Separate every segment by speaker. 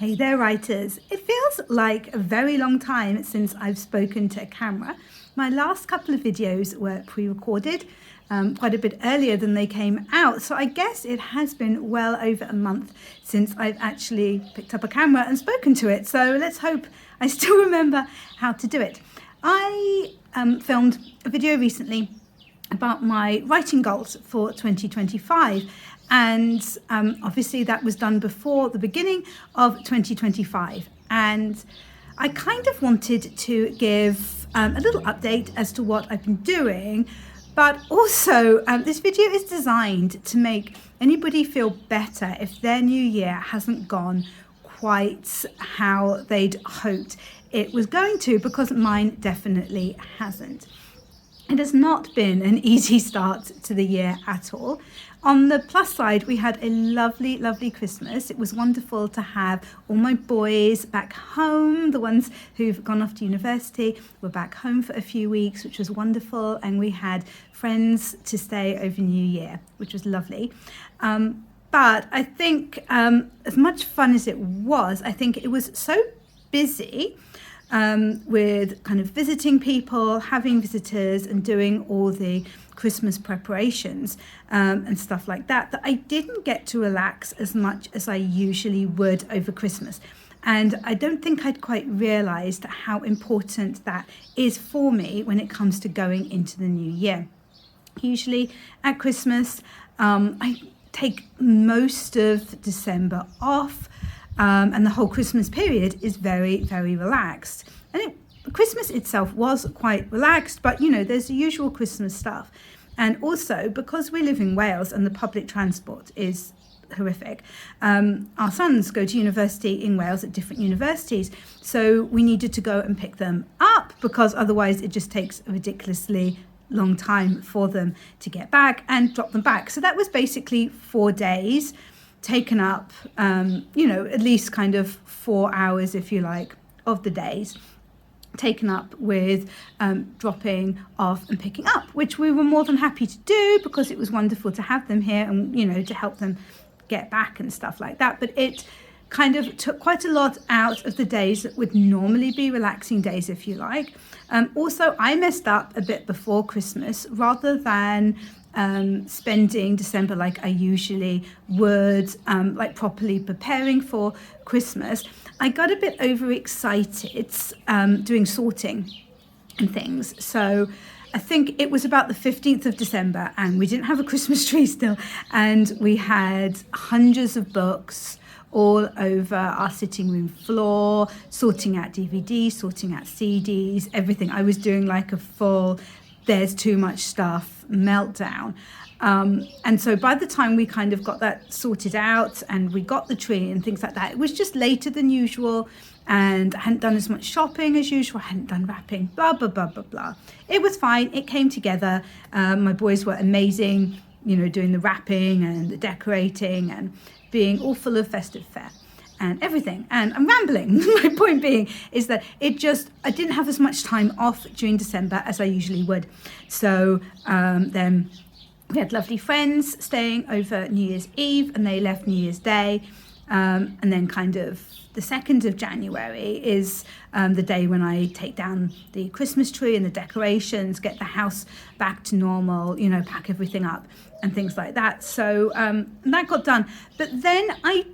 Speaker 1: Hey there, writers. It feels like a very long time since I've spoken to a camera. My last couple of videos were pre-recorded quite a bit earlier than they came out. So I guess it has been well over a month since I've actually picked up a camera and spoken to it. So let's hope I still remember how to do it. I filmed a video recently about my writing goals for 2025. And obviously that was done before the beginning of 2025. And I kind of wanted to give a little update as to what I've been doing. But also this video is designed to make anybody feel better if their new year hasn't gone quite how they'd hoped it was going to, because mine definitely hasn't. It has not been an easy start to the year at all. On the plus side, we had a lovely, lovely Christmas. It was wonderful to have all my boys back home. The ones who've gone off to university were back home for a few weeks, which was wonderful. And we had friends to stay over New Year, which was lovely. But I think as much fun as it was, I think it was so busy with kind of visiting people, having visitors and doing all the Christmas preparations and stuff like that, that I didn't get to relax as much as I usually would over Christmas. And I don't think I'd quite realised how important that is for me when it comes to going into the new year. Usually at Christmas, I take most of December off. And the whole Christmas period is very, very relaxed. And Christmas itself was quite relaxed, but there's the usual Christmas stuff. And also, because we live in Wales and the public transport is horrific, our sons go to university in Wales at different universities. So we needed to go and pick them up, because otherwise it just takes a ridiculously long time for them to get back and drop them back. So that was basically 4 days taken up, at least kind of 4 hours, if you like, of the days taken up with dropping off and picking up, which we were more than happy to do because it was wonderful to have them here and, to help them get back and stuff like that. But it kind of took quite a lot out of the days that would normally be relaxing days, if you like. Also, I messed up a bit before Christmas. Rather than spending December like I usually would, like properly preparing for Christmas, I got a bit overexcited doing sorting and things. So I think it was about the 15th of December and we didn't have a Christmas tree still, and we had hundreds of books all over our sitting room floor, sorting out DVDs, sorting out CDs, everything. I was doing like a full there's too much stuff meltdown. And so by the time we kind of got that sorted out and we got the tree and things like that, it was just later than usual, and I hadn't done as much shopping as usual. I hadn't done wrapping, blah, blah, blah, blah, blah. It was fine. It came together. My boys were amazing, doing the wrapping and the decorating and being all full of festive fare and everything. And I'm rambling. My point being is that I didn't have as much time off during December as I usually would. So then we had lovely friends staying over New Year's Eve and they left New Year's Day. And then kind of the 2nd of January is the day when I take down the Christmas tree and the decorations, get the house back to normal, pack everything up and things like that. So that got done. But then I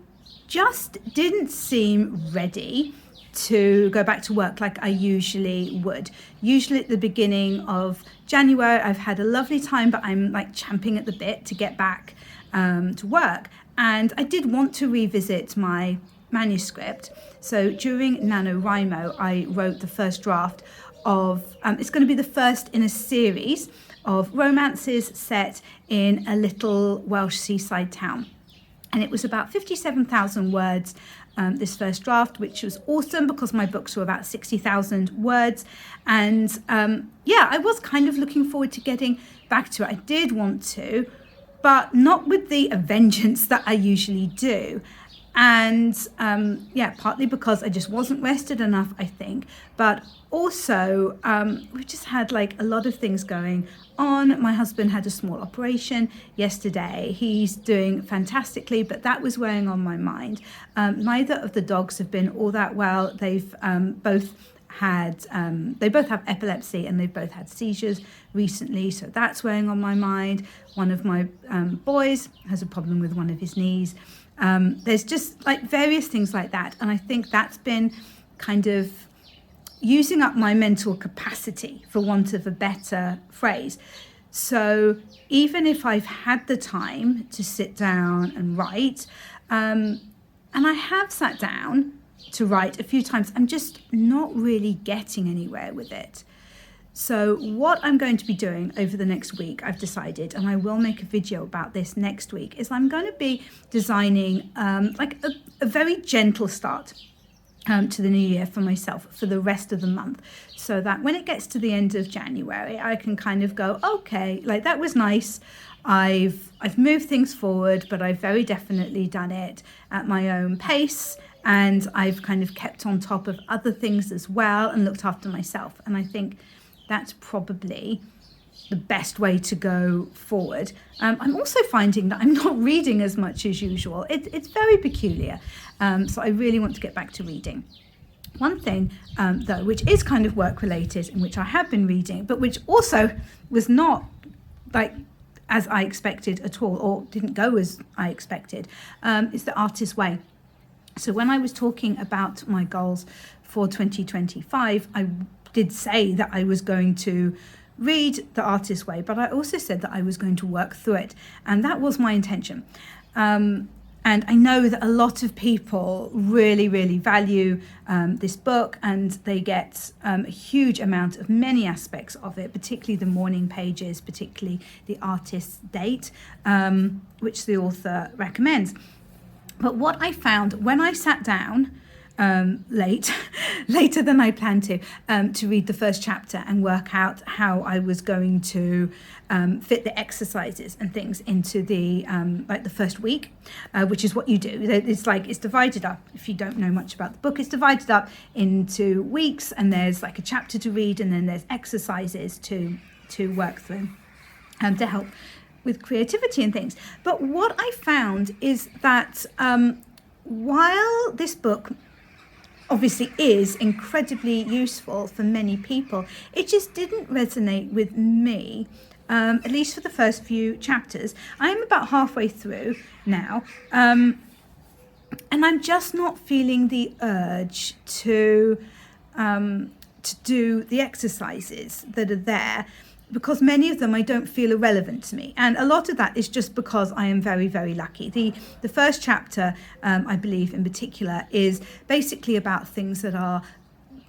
Speaker 1: just didn't seem ready to go back to work like I usually would. Usually at the beginning of January, I've had a lovely time, but I'm like champing at the bit to get back to work. And I did want to revisit my manuscript. So during NaNoWriMo, I wrote the first draft of, it's going to be the first in a series of romances set in a little Welsh seaside town. And it was about 57,000 words, this first draft, which was awesome because my books were about 60,000 words. And I was kind of looking forward to getting back to it. I did want to, but not with the vengeance that I usually do. And partly because I just wasn't rested enough, I think, but also we just had like a lot of things going on. My husband had a small operation yesterday. He's doing fantastically, but that was weighing on my mind. Neither of the dogs have been all that well. They've both they both have epilepsy, and they've both had seizures recently, so that's weighing on my mind. One of my boys has a problem with one of his knees. There's just like various things like that, and I think that's been kind of using up my mental capacity, for want of a better phrase. So even if I've had the time to sit down and write, and I have sat down to write a few times, I'm just not really getting anywhere with it. So what I'm going to be doing over the next week, I've decided, and I will make a video about this next week, is I'm going to be designing like a very gentle start to the new year for myself for the rest of the month, so that when it gets to the end of January, I can kind of go, okay, like that was nice. I've moved things forward, but I've very definitely done it at my own pace, and I've kind of kept on top of other things as well and looked after myself. And I think that's probably the best way to go forward. I'm also finding that I'm not reading as much as usual. It's very peculiar. So I really want to get back to reading. One thing, though, which is kind of work related, and which I have been reading, but which also was not like as I expected at all, or didn't go as I expected, is The Artist's Way. So when I was talking about my goals for 2025, I did say that I was going to read The Artist's Way, but I also said that I was going to work through it, and that was my intention. And I know that a lot of people really, really value this book, and they get a huge amount of many aspects of it, particularly the morning pages, particularly the artist's date, which the author recommends. But what I found when I sat down later than I planned to read the first chapter and work out how I was going to fit the exercises and things into the like the first week, which is what you do. It's divided up. If you don't know much about the book, it's divided up into weeks, and there's like a chapter to read, and then there's exercises to work through to help with creativity and things. But what I found is that while this book obviously is incredibly useful for many people, it just didn't resonate with me, at least for the first few chapters. I'm about halfway through now, and I'm just not feeling the urge to do the exercises that are there, because many of them I don't feel are relevant to me. And a lot of that is just because I am very, very lucky. The first chapter, I believe in particular, is basically about things that are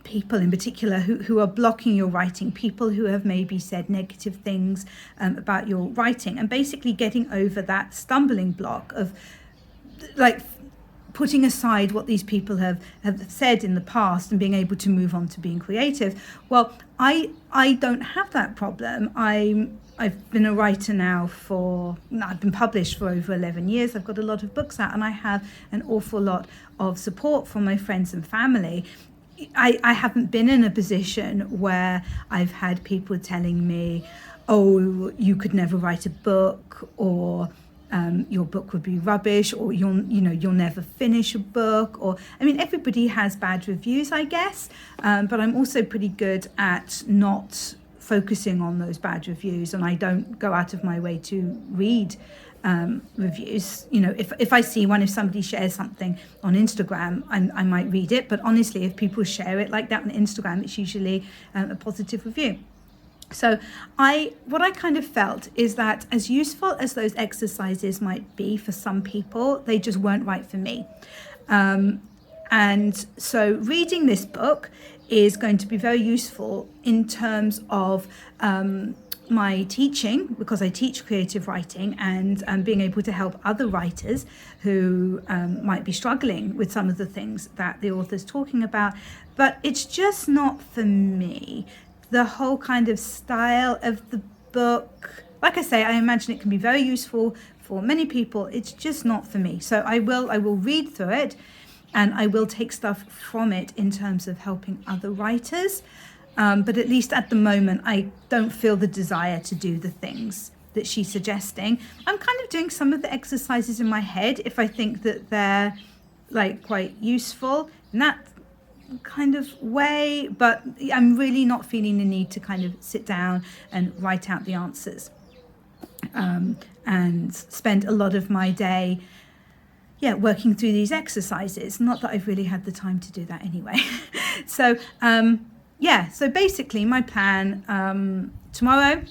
Speaker 1: people in particular who are blocking your writing, people who have maybe said negative things about your writing, and basically getting over that stumbling block of like putting aside what these people have said in the past and being able to move on to being creative. Well, I don't have that problem. I've been a writer now I've been published for over 11 years. I've got a lot of books out, and I have an awful lot of support from my friends and family. I haven't been in a position where I've had people telling me, oh, you could never write a book, or your book would be rubbish, or you'll never finish a book. Or I mean, everybody has bad reviews, I guess, but I'm also pretty good at not focusing on those bad reviews, and I don't go out of my way to read reviews. If I see one, if somebody shares something on Instagram, I might read it, but honestly, if people share it like that on Instagram, it's usually a positive review. So what I kind of felt is that, as useful as those exercises might be for some people, they just weren't right for me. And so reading this book is going to be very useful in terms of my teaching, because I teach creative writing, and being able to help other writers who might be struggling with some of the things that the author's talking about. But it's just not for me. The whole kind of style of the book like I say, I imagine it can be very useful for many people. It's just not for me. So I will read through it, and I will take stuff from it in terms of helping other writers. But at least at the moment, I don't feel the desire to do the things that she's suggesting. I'm kind of doing some of the exercises in my head if I think that they're like quite useful in that kind of way, but I'm really not feeling the need to kind of sit down and write out the answers and spend a lot of my day working through these exercises. Not that I've really had the time to do that anyway. So so basically my plan, tomorrow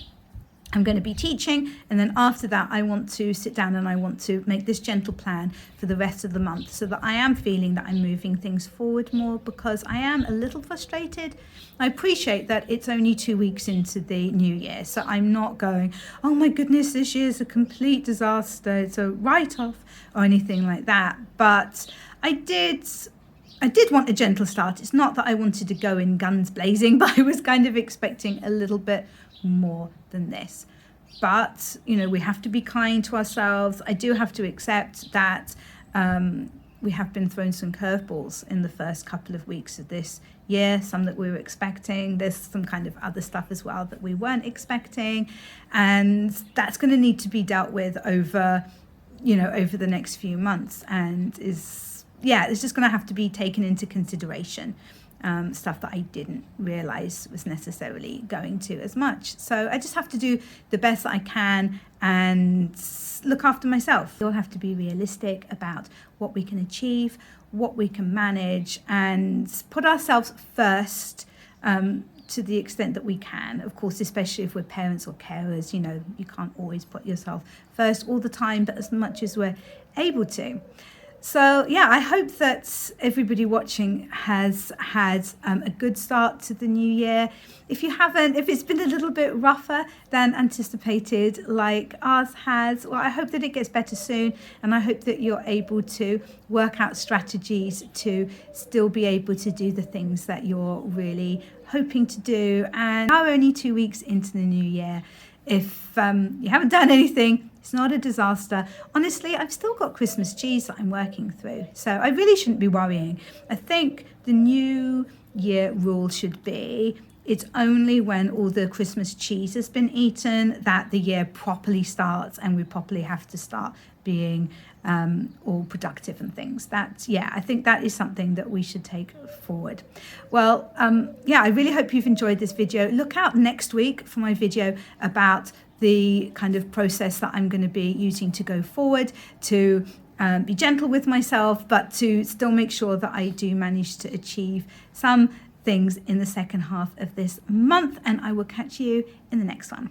Speaker 1: I'm going to be teaching, and then after that I want to sit down and I want to make this gentle plan for the rest of the month, so that I am feeling that I'm moving things forward more, because I am a little frustrated. I appreciate that it's only 2 weeks into the new year, so I'm not going, oh my goodness, this year's a complete disaster, it's a write-off or anything like that. But I did want a gentle start. It's not that I wanted to go in guns blazing, but I was kind of expecting a little bit more than this. But we have to be kind to ourselves. I do have to accept that we have been thrown some curveballs in the first couple of weeks of this year, some that we were expecting. There's some kind of other stuff as well that we weren't expecting, and that's going to need to be dealt with over the next few months, and it's just going to have to be taken into consideration. Stuff that I didn't realize was necessarily going to as much. So I just have to do the best that I can and look after myself. We'll have to be realistic about what we can achieve, what we can manage, and put ourselves first to the extent that we can. Of course, especially if we're parents or carers, you can't always put yourself first all the time, but as much as we're able to. So I hope that everybody watching has had a good start to the new year. If you haven't, if it's been a little bit rougher than anticipated like ours has, well, I hope that it gets better soon, and I hope that you're able to work out strategies to still be able to do the things that you're really hoping to do. And now we're only 2 weeks into the new year. If you haven't done anything, it's not a disaster. Honestly, I've still got Christmas cheese that I'm working through, so I really shouldn't be worrying. I think the new year rule should be, it's only when all the Christmas cheese has been eaten that the year properly starts, and we properly have to start being all productive and things. I think that is something that we should take forward. Well, I really hope you've enjoyed this video. Look out next week for my video about the kind of process that I'm going to be using to go forward, to be gentle with myself, but to still make sure that I do manage to achieve some things in the second half of this month. And I will catch you in the next one.